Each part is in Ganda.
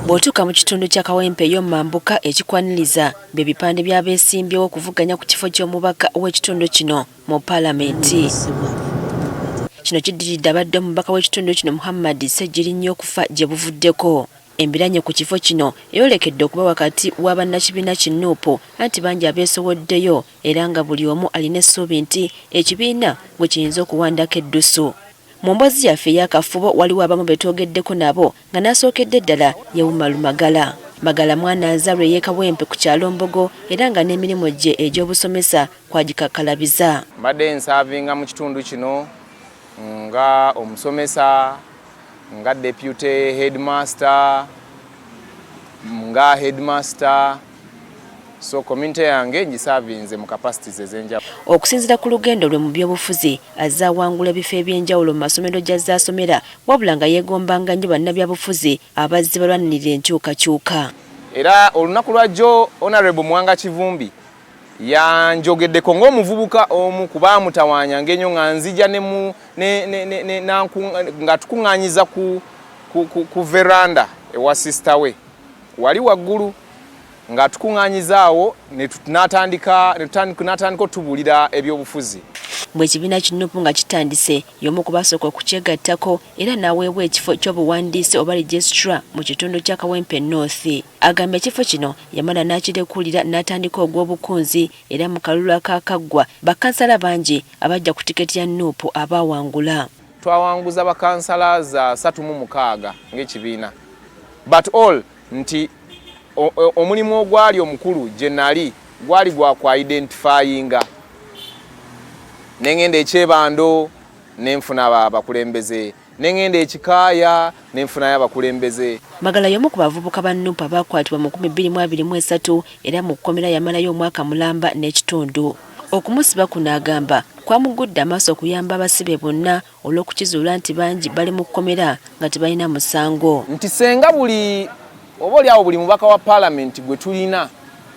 Bw'otuuka mu kitundu kya Kawempe ey'omumambuka ekikwaniriza b'ebipande by'abeesimbyewo okuvuganya ku kifo ky'omubaka w'ekitundu kino mu Paalamenti. Kino kiddiridde abadde omubaka w'ekitundu kino Muhammad Ssegirinya okufa gye buvuddeko. Embiranye ku kifo kino eyolekedde okuba wakati w'abannakibiina ki Nuupu anti bangi abeesowoddeyo era nga buli omu alina essuubi nti ekibiina bwe kiyinza okuwandako eddusu. Mu mboozi yaffe ey'akafubo waliwo abamu betwogeddeko nabo nga n'asookedde ddala Yewuma Lumagala. Magala mwana azaalwa ey'e Kawempe ku kyalo Mbogo era nga n'emirimu gye egy'obusomesa kwagikakkalabiza. Mbadde nsaavinga mu kitundu kino nga omusomesa, nga deputy headmaster, nga headmaster, so community yange ngisaavinze mu capacities ez'enjawulo. Okusinziira ku lugendo lwe mu by'obufuzi azze awangula ebifo eby'enjawulo mu masomero gy'azze asomera wabula nga yeegombanga nnyo bannabyabufuzi abazze balwanirira enkyukakyuka. Era olunaku lwajjo Honorable Mwanga Kivumbi yanjogeddeko ng'omuvubuka omu kuba mutawaanyanga ennyo nga nzija nga tukuŋŋaanyiza ku veranda ewa sisita we wali waggulu nga tukuŋŋaanyizaawo n'atandika otubuulira ebyobufuzi. Bw'ekibiina ki Nuupu nga kitandise y'omu ku basooka okukyegattako era n'aweebwa ekifo ky'obuwandiisi oba registra mu kitundu kya Kawempe North. Agamba ekifo kino yamala n'akirekulira n'atandika ogw'obukunzi era mu kalulu akaakaggwa bakansala bangi abajja ku tiketi ya Nuupu abaawangula. Twawanguza bakansala za 36 ng'ekibiina. But all nti omulimu ogwali omukulu gye nali gwali gwa kwa identifyinga. Nengenda ekyebando nenfuna abakulembeze, nengenda ekikaaya nenfuna abakulembeze. Magala y'omu ku bavubuka ba Nuupu abaakwatibwa mu 2023 era mu kkomera yamalayo omwaka mulamba n'ekitundu. Okumusiba kuno agamba kwamugudde amaaso okuyamba abasibe bonna olw'okukizuula nti bangi bali mu kkomera nga tebalina musango. Nti senga obaoliawo buli mubaka wa Paalamenti gwe tulina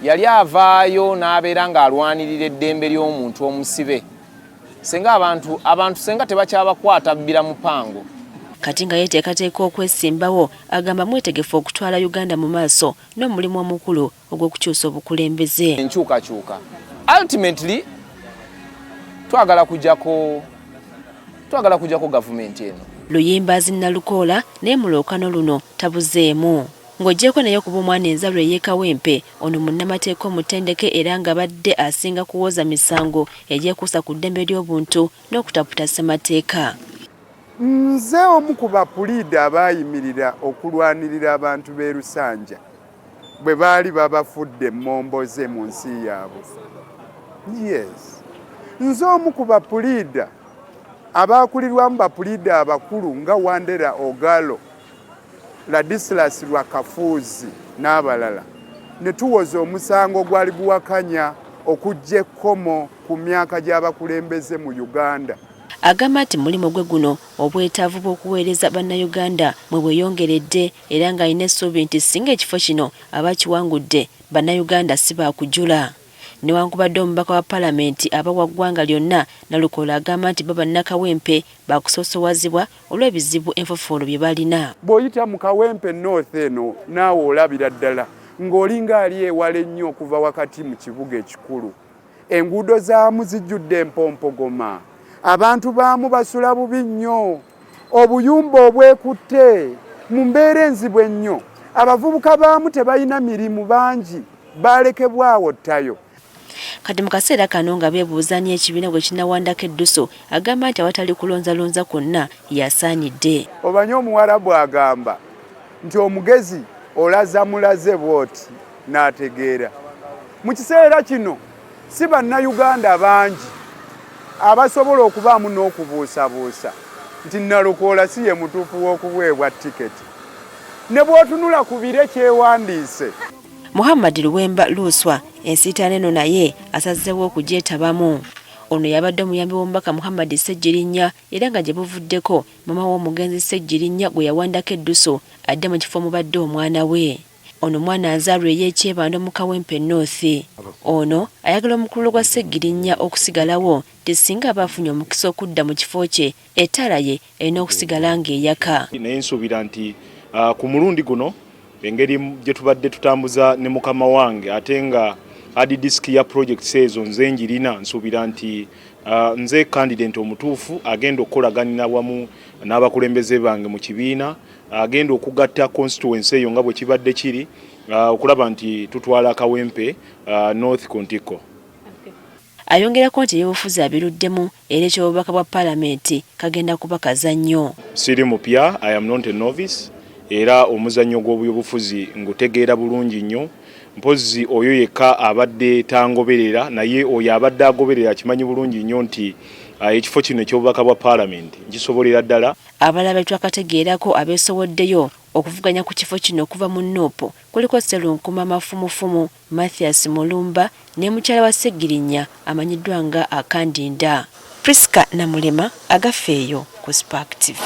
yali avaayo n'abeera ng'alwanirira eddembe ly'omuntu omusibe. Senga abantu senga tebakyabakwata bbira mupango. Kati nga yeteekateeka okwesimbawo agamba mwetegefu okutwala Uganda mu maaso n'omulimu omukulu ogw'okukyusa obukulembeze. Enkyukakyuka. Ultimately twagala kujjako gavumenti eno. Luyimbazi Nalukoola naye mu lwokaano luno tabuzeemu. Ng'oggyeko naye okuba omwana enzaalwa ey'e Kawempe ono munnamateeka omutendeke era nga badde asinga kuwoza misango egyekuusa ku ddembe ly'obuntu n'okutaputa ssemateeka. Nze omu ku bapuliida abaayimirira okulwanirira abantu b'e Lusanja bwe baali babafudde momboze mu nsi yaabwe. Yes. Nze omu ku bapuliida abaakulirwamu bapuliida abakulu nga Wandera Ogalo, Ladislas Lwakafuuzi n'abalala ne tuwoza omusango gwali guwakanya okujja ekkomo ku myaka gy'abakulembeze mu Uganda. Agamba nti mulimu gwe guno obwetaavu bw'okuweereza bannayuganda mwe bweyongeredde era ng'alina essuubi nti singa ekifo kino abakiwangudde bannayuganda si baakujula. Newankubadde omubaka wa Paalamenti abawa ggwanga lyonna Nalukoola agamba nti bannakawempe baakusoosowazibwa olw'ebizibu enfofoolo bye balina. Bw'oyita mu Kawempe North eno naawe olabira ddala ng'olinga ali ewala ennyo okuva wakati mu kibuga ekikulu. Enguudo zaamu zijjudde empompogoma. Abantu baamu basula bubi nnyo. Obuyumba obwekutte mu mbeera enzibu ennyo. Abavubuka baamu tebalina mirimu bangi baalekebwawo ttayo. Kati mu kaseera kano nga beebuuzanya ekibiina bwe kinawandako edduso agamba nti awatali kulonzalonza kwonna yasaanidde. Obanye Omuwarabu agamba nti omugezi olaza mulaze bw'oti n'ategeera. Mu kiseera kino si bannayuganda bangi abasobola okubaamu n'okubuusabuusa nti Nalukoola si ye mutuufu w'okuweebwa tiketi. Ne bw'otunula ku bire kyewandiise. Muhammad Luwemba Luswa ensiitaano eno naye asazeewo okugyetabamu. Ono yabadde omuyambi w'omubaka Muhammad Ssegirinya era nga gye buvuddeko mama w'omugenzi Ssegirinya gwe yawandako edduso adde mu kifo mubadde omwana we. Ono mwana azaalwa ey'ekyebando mu Kawempe North. Ono ayagala omukulu gwa Ssegirinya okusigalawo nti singa baafunye omukisa okudda mu kifo kye ettaala ye erina okusigala ng'eyaka. Naye nsuubira nti Ku mulundi guno engeri gye tubadde tutambuza ne mukama wange ate nga hard disk ya project ezo nze njirina nsuubira nti nze candidate omutuufu agenda okukolaganira wamu n'abakulembeze bange mu kibiina agenda okugatta constituency eyo nga bwe kibadde kiri okulaba nti tutwala Kawempe North Kontiko. Ayongerako nti ebyobufuzi abiruddemu era eky'obubaka bwa Paalamenti kagenda kubakaza nnyo. Siri mupya, I am not a novice, era omuzannyo gw'obyobufuzi ngutegeera bulungi nnyo. Mpozi oyo yekka abadde tangoberera naye oyo abadde agoberera kimanyi bulungi nnyo nti ekifo kino eky'obubaka bwa Paalamenti kisobolera ddala. Abalala twakategeerako abeesowoddeyo okuvuganya ku kifo kino okuva mu Nuupu kuliko Serunkuma Mafumufumu, Mathias Mulumba ne mukyala wa Segirinya amanyiddwa nga Akandinda. Priska Namulema agafeeyo ku Spark TV.